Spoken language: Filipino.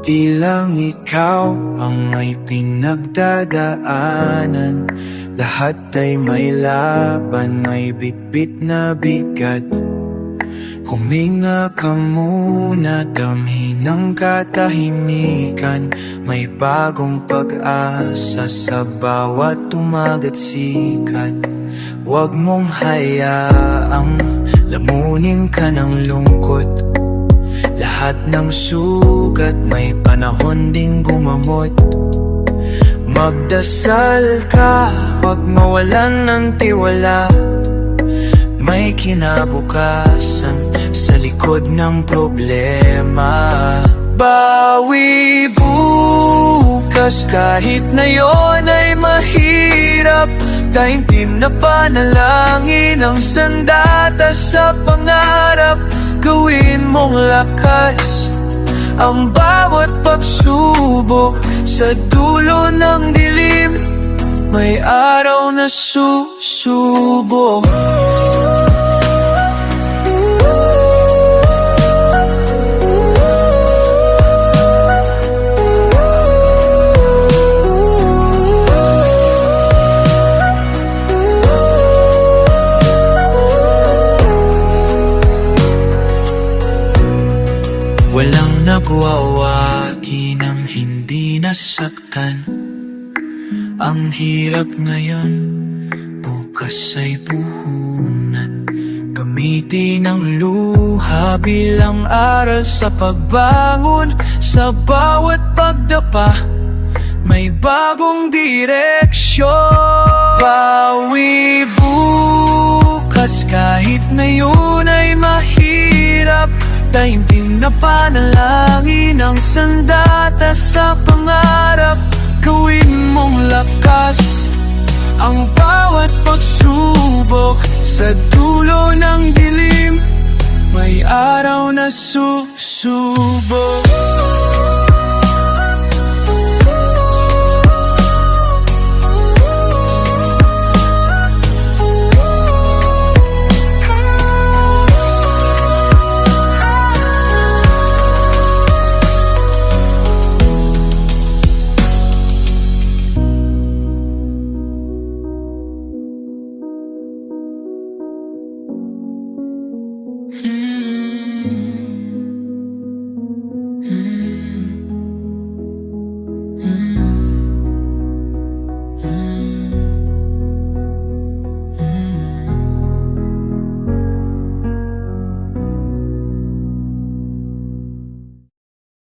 Di lang ikaw ang may pinagdadaanan. Lahat ay may laban, may bitbit na bigat. Huminga ka muna, damhin ang katahimikan. May bagong pag-asa sa bawat umagat sikat. Huwag mong hayaang lamunin ka ng lungkot. Lahat ng sugat may panahon ding gumamot. Magdasal ka, huwag mawalan ng tiwala. May kinabukasan sa likod ng problema. Bawi bukas kahit na yon ay mahirap. Taimtim na panalangin ang sandata sa pangarap. Gawin mong lakas ang bawat pagsubok. Sa dulo ng dilim may araw na susubok. Walang nagwawaki ng hindi nasaktan. Ang hirap ngayon, bukas ay puhunan. Gamitin ang luha bilang aral sa pagbangon. Sa bawat pagdapa, may bagong direksyon. Bawi bukas kahit na yun ay mahirap. Taimtim na panalangin ang sandata sa pangarap. Gawin mong lakas ang bawat pagsubok. Sa dulo ng dilim may araw na susubok.